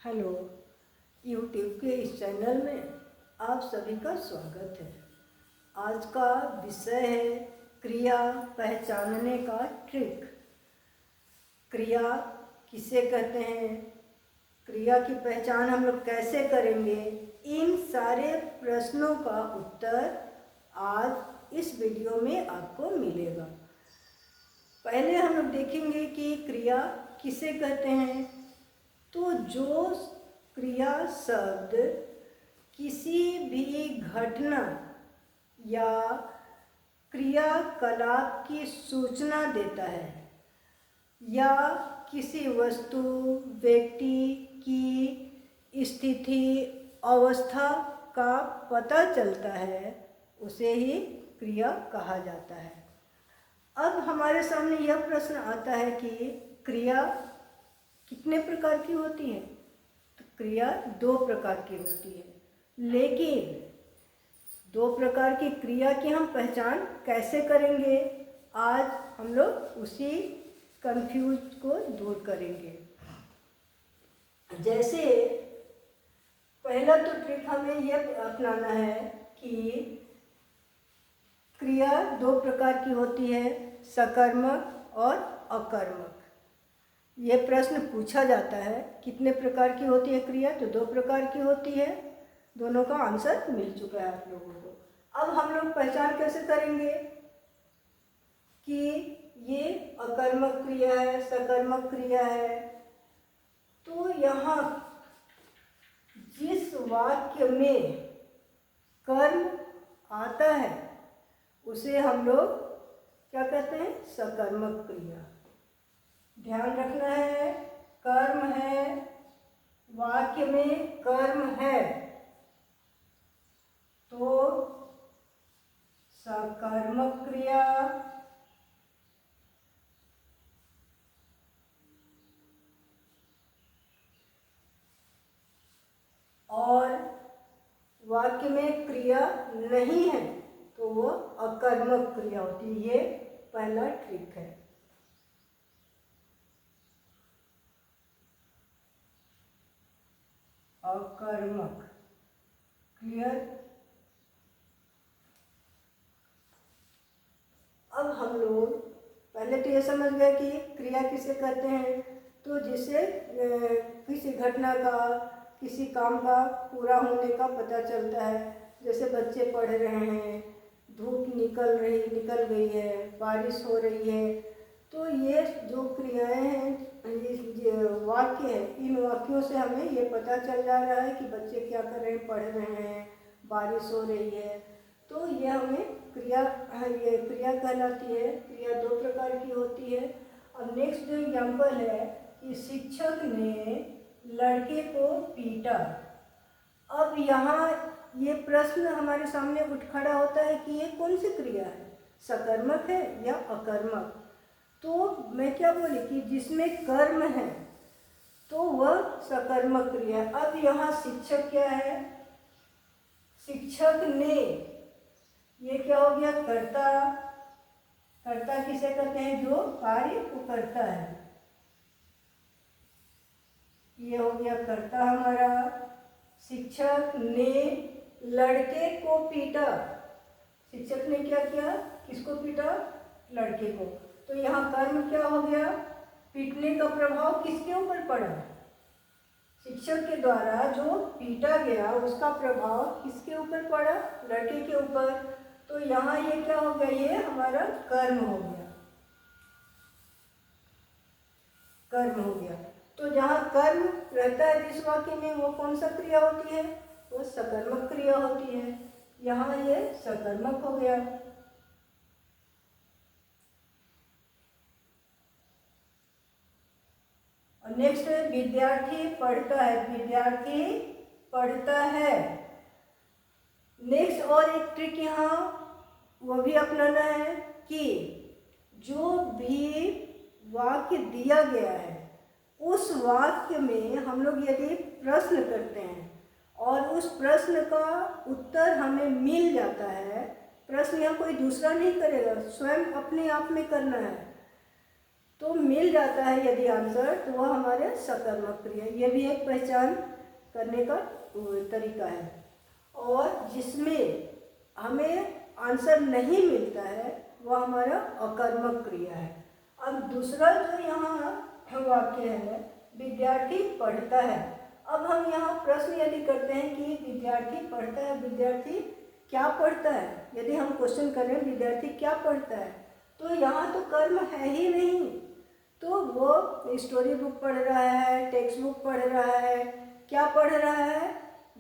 Hello, YouTube के इस channel में आप सभी का स्वागत है। आज का विषय है क्रिया पहचानने का ट्रिक। क्रिया किसे कहते हैं, क्रिया की पहचान हम लोग कैसे करेंगे, इन सारे प्रश्नों का उत्तर आज इस वीडियो में आपको मिलेगा। पहले हम लोग देखेंगे कि क्रिया किसे कहते हैं। तो जो क्रिया शब्द किसी भी घटना या क्रियाकलाप की सूचना देता है या किसी वस्तु, व्यक्ति की स्थिति, अवस्था का पता चलता है, उसे ही क्रिया कहा जाता है। अब हमारे सामने यह प्रश्न आता है कि क्रिया कितने प्रकार की होती है। तो क्रिया दो प्रकार की होती है, लेकिन दो प्रकार की क्रिया की हम पहचान कैसे करेंगे, आज हम लोग उसी कंफ्यूज को दूर करेंगे। जैसे पहला तो ट्रिक हमें यह अपनाना है कि क्रिया दो प्रकार की होती है, सकर्मक और अकर्मक। ये प्रश्न पूछा जाता है कितने प्रकार की होती है क्रिया, तो दो प्रकार की होती है। दोनों का आंसर मिल चुका है आप लोगों को। अब हम लोग पहचान कैसे करेंगे कि ये अकर्मक क्रिया है, सकर्मक क्रिया है। तो यहाँ जिस वाक्य में कर्म आता है उसे हम लोग क्या कहते हैं, सकर्मक क्रिया। ध्यान रखना है, कर्म है, वाक्य में कर्म है तो सकर्मक क्रिया। और वाक्य में क्रिया नहीं है तो वो अकर्मक क्रिया होती है। ये पहला ट्रिक है। अकर्मक, क्लियर। अब हम लोग पहले तो ये समझ गए कि क्रिया किसे कहते हैं। तो जिससे किसी घटना का, किसी काम का पूरा होने का पता चलता है। जैसे बच्चे पढ़ रहे हैं, धूप निकल गई है, बारिश हो रही है, तो ये जो क्रियाएं हैं, ये वाक्य है, इन वाक्यों से हमें ये पता चल जा रहा है कि बच्चे क्या कर रहे हैं, पढ़ रहे हैं, बारिश हो रही है। तो ये हमें क्रिया, ये क्रिया कहलाती है। क्रिया दो प्रकार की होती है। अब नेक्स्ट जो एग्जाम्पल है कि शिक्षक ने लड़के को पीटा। अब यहाँ ये प्रश्न हमारे सामने उठ खड़ा होता है कि ये कौन सी क्रिया है, सकर्मक है या अकर्मक। तो मैं क्या बोली कि जिसमें कर्म है तो वह सकर्मक क्रिया। अब यहाँ शिक्षक क्या है, शिक्षक ने, ये क्या हो गया, कर्ता। कर्ता किसे कहते हैं, जो कार्य को करता है। ये हो गया कर्ता हमारा। शिक्षक ने लड़के को पीटा। शिक्षक ने क्या किया, किसको पीटा, लड़के को। तो यहाँ कर्म क्या हो गया, पीटने का प्रभाव किसके ऊपर पड़ा, शिक्षक के द्वारा जो पीटा गया उसका प्रभाव किसके ऊपर पड़ा, लड़के के ऊपर। तो यहाँ ये क्या हो गया, ये हमारा कर्म हो गया, कर्म हो गया। तो जहाँ कर्म रहता है जिस वाक्य में, वो कौन सा क्रिया होती है, वो सकर्मक क्रिया होती है। यहाँ ये सकर्मक हो गया। और नेक्स्ट विद्यार्थी पढ़ता है, विद्यार्थी पढ़ता है। नेक्स्ट और एक ट्रिक यहाँ वो भी अपनाना है कि जो भी वाक्य दिया गया है उस वाक्य में हम लोग यदि प्रश्न करते हैं और उस प्रश्न का उत्तर हमें मिल जाता है, प्रश्न यहाँ कोई दूसरा नहीं करेगा, स्वयं अपने आप में करना है। तो मिल जाता है यदि आंसर, तो वह हमारे सकर्मक क्रिया। ये भी एक पहचान करने का तरीका है। और जिसमें हमें आंसर नहीं मिलता है वह हमारा अकर्मक क्रिया है। अब दूसरा जो यहाँ वाक्य है, विद्यार्थी पढ़ता है। अब हम यहाँ प्रश्न यदि करते हैं कि विद्यार्थी पढ़ता है, विद्यार्थी क्या पढ़ता है, यदि हम क्वेश्चन करें विद्यार्थी क्या पढ़ता है, तो यहाँ तो कर्म है ही नहीं। तो वो स्टोरी बुक पढ़ रहा है, टेक्स्ट बुक पढ़ रहा है, क्या पढ़ रहा है,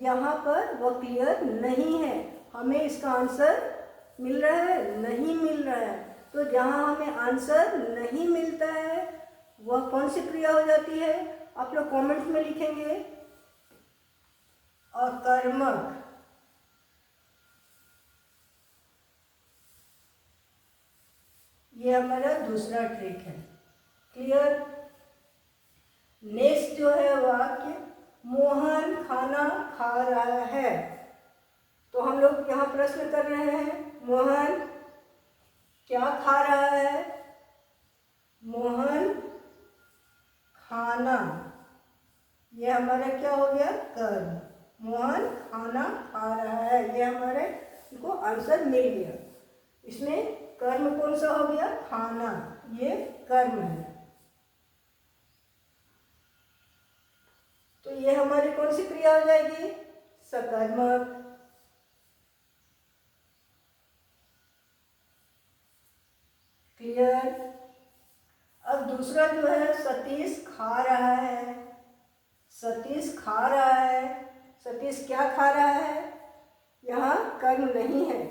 यहाँ पर वो क्लियर नहीं है। हमें इसका आंसर मिल रहा है, नहीं मिल रहा है। तो जहाँ हमें आंसर नहीं मिलता है वह कौन सी क्रिया हो जाती है, आप लोग कमेंट्स में लिखेंगे, अकर्मक। ये हमारा दूसरा ट्रिक है। क्लियर। नेक्स्ट जो है वाक्य, मोहन खाना खा रहा है। तो हम लोग यहाँ प्रश्न कर रहे हैं, मोहन क्या खा रहा है, मोहन खाना। ये हमारा क्या हो गया, कर्म। मोहन खाना खा रहा है, ये हमारे को आंसर मिल गया। इसमें कर्म कौन सा हो गया, खाना, ये कर्म है। तो ये हमारी कौन सी क्रिया हो जाएगी, सकर्मक। क्लियर। अब दूसरा जो है, सतीश खा रहा है। सतीश खा रहा है, सतीश क्या खा रहा है, यहाँ कर्म नहीं है।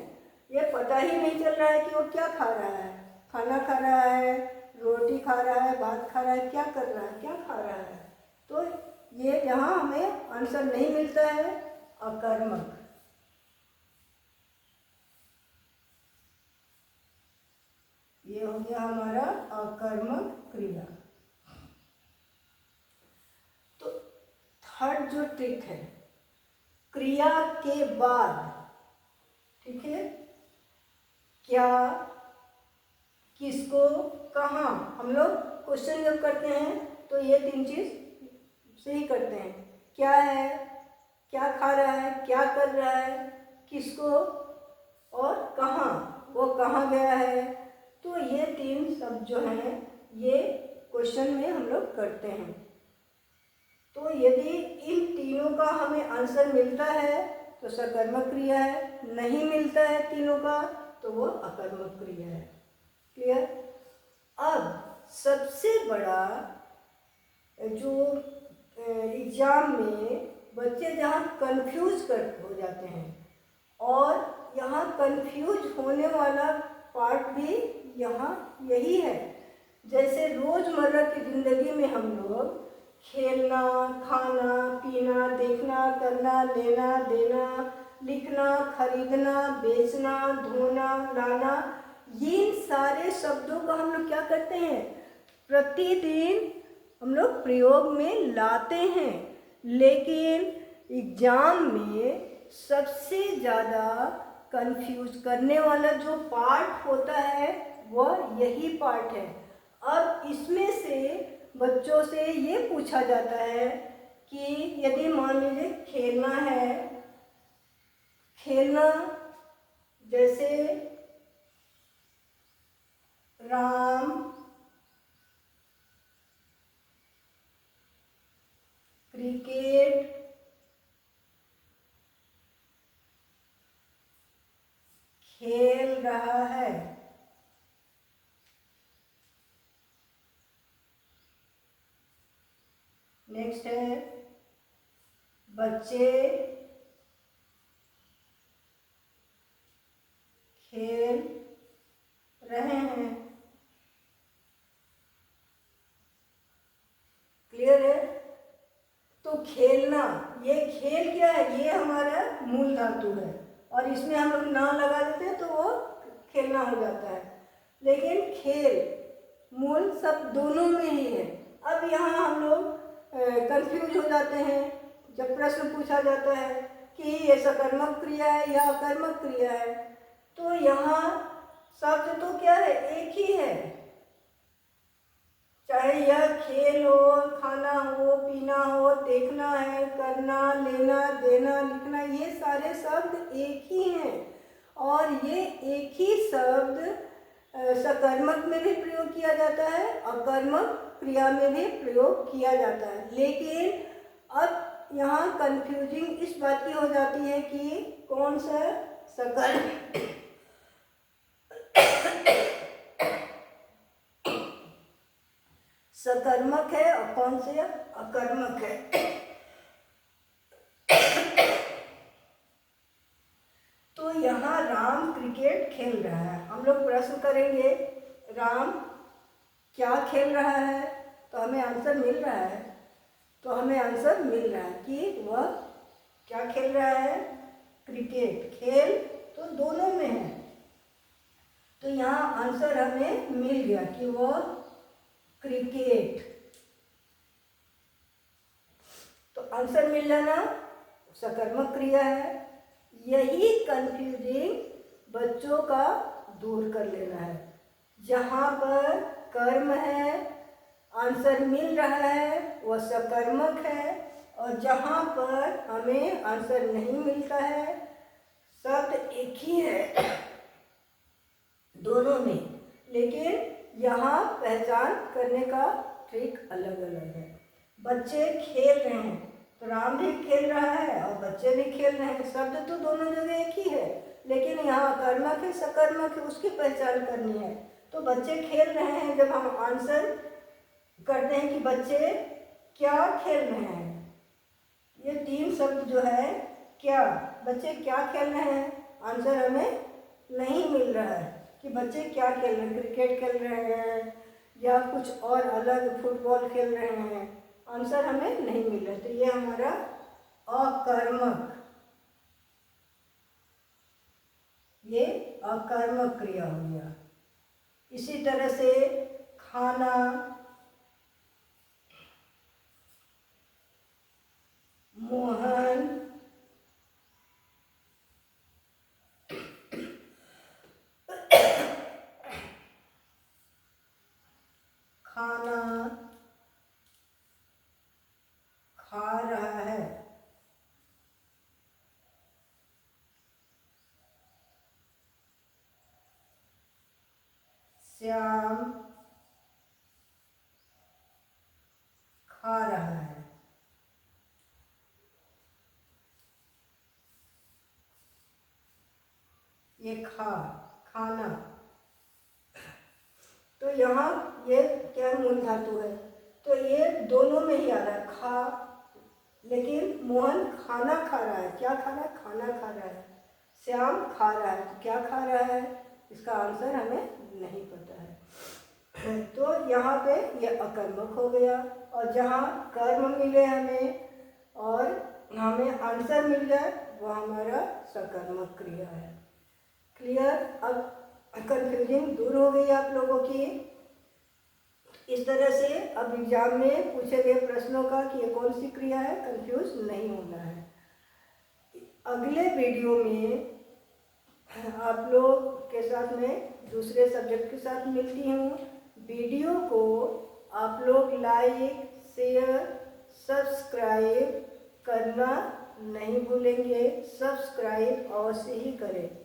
ये पता ही नहीं चल रहा है कि वो क्या खा रहा है, खाना खा रहा है, रोटी खा रहा है, भात खा रहा है, क्या कर रहा है, क्या खा रहा है। तो ये यहाँ हमें आंसर नहीं मिलता है, अकर्मक। ये हो गया हमारा अकर्मक क्रिया। तो थर्ड जो ट्रिक है, क्रिया के बाद, ठीक है, क्या, किसको, कहाँ। हम लोग क्वेश्चन जब करते हैं तो ये तीन चीज से ही करते हैं, क्या है, क्या खा रहा है, क्या कर रहा है, किसको, और कहाँ, वो कहाँ गया है। तो ये तीन शब्द जो हैं ये क्वेश्चन में हम लोग करते हैं। तो यदि इन तीनों का हमें आंसर मिलता है तो सकर्मक क्रिया है, नहीं मिलता है तीनों का तो वो अकर्मक क्रिया है। क्लियर। अब सबसे बड़ा जो एग्जाम में बच्चे जहाँ कंफ्यूज हो जाते हैं, और यहाँ कंफ्यूज होने वाला पार्ट भी यहाँ यही है। जैसे रोज़मर्रा की ज़िंदगी में हम लोग खेलना, खाना, पीना, देखना, करना, लेना, देना, लिखना, खरीदना, बेचना, धोना, लाना, ये सारे शब्दों का हम लोग क्या करते हैं, प्रतिदिन हम लोग प्रयोग में लाते हैं। लेकिन एग्जाम में सबसे ज़्यादा कंफ्यूज करने वाला जो पार्ट होता है वह यही पार्ट है। अब इसमें से बच्चों से ये पूछा जाता है कि यदि मान लीजिए खेलना है, खेलना जैसे राम क्रिकेट खेल रहा है। नेक्स्ट है बच्चे खेल रहे हैं। क्लियर है। तो खेलना, ये खेल क्या है, ये हमारा मूल धातु है और इसमें हम लोग ना लगा देते हैं तो वो खेलना हो जाता है। लेकिन खेल मूल सब दोनों में ही है। अब यहाँ हम लोग कंफ्यूज हो जाते हैं जब प्रश्न पूछा जाता है कि ये सकर्मक क्रिया है या अकर्मक क्रिया है। तो यहाँ शब्द तो क्या है, एक ही है, चाहे यह खेल हो, खाना हो, पीना हो, देखना है, करना, लेना, देना, लिखना, ये सारे शब्द एक ही हैं और ये एक ही शब्द सकर्मक में भी प्रयोग किया जाता है, अकर्मक क्रिया में भी प्रयोग किया जाता है। लेकिन अब यहाँ कंफ्यूजिंग इस बात की हो जाती है कि कौन सा सकर्म सकर्मक है और कौन से अकर्मक है। तो यहाँ राम क्रिकेट खेल रहा है। हम लोग प्रश्न करेंगे राम क्या खेल रहा है, तो हमें आंसर मिल रहा है। तो हमें आंसर मिल रहा है कि वह क्या खेल रहा है, क्रिकेट। खेल तो दोनों में है, तो यहाँ आंसर हमें मिल गया कि वह क्रिकेट। तो आंसर मिल जाना सकर्मक क्रिया है। यही कंफ्यूजिंग बच्चों का दूर कर लेना है। जहाँ पर कर्म है, आंसर मिल रहा है, वह सकर्मक है, और जहाँ पर हमें आंसर नहीं मिलता है, शब्द एक ही है दोनों में, लेकिन यहाँ पहचान करने का ट्रिक अलग अलग है। बच्चे खेल रहे हैं, तो राम भी खेल रहा है और बच्चे भी खेल रहे हैं, शब्द तो दोनों जगह एक ही है, लेकिन यहाँ कर्मक है सकर्मक है, उसकी पहचान करनी है। तो बच्चे खेल रहे हैं, जब हम आंसर करते हैं कि बच्चे क्या खेल रहे हैं, ये तीन शब्द जो है क्या, बच्चे क्या खेल रहे हैं, आंसर हमें नहीं मिल रहा है कि बच्चे क्या खेल रहे हैं, क्रिकेट खेल रहे हैं या कुछ और अलग फुटबॉल खेल रहे हैं, आंसर हमें नहीं मिल रहा। तो ये हमारा अकर्मक, ये अकर्मक क्रिया हो गया। इसी तरह से खाना, मोहन, खाना खा रहा है, श्याम खा रहा है, ये खाना। तो यहाँ ये क्या मूल धातु है, तो ये दोनों में ही आ रहा है खा, लेकिन मोहन खाना खा रहा है, क्या खा रहा है, खाना खा रहा है। श्याम खा रहा है, तो क्या खा रहा है, इसका आंसर हमें नहीं पता है। तो यहाँ पे ये अकर्मक हो गया, और जहाँ कर्म मिले हमें और हमें आंसर मिल जाए, वो हमारा सकर्मक क्रिया है। क्लियर? अब कंफ्यूजिंग दूर हो गई आप लोगों की। इस तरह से अब एग्जाम में पूछे गए प्रश्नों का कि ये कौन सी क्रिया है, कंफ्यूज नहीं होना है। अगले वीडियो में आप लोग के साथ में दूसरे सब्जेक्ट के साथ मिलती हूँ। वीडियो को आप लोग लाइक, शेयर, सब्सक्राइब करना नहीं भूलेंगे। सब्सक्राइब अवश्य ही करें।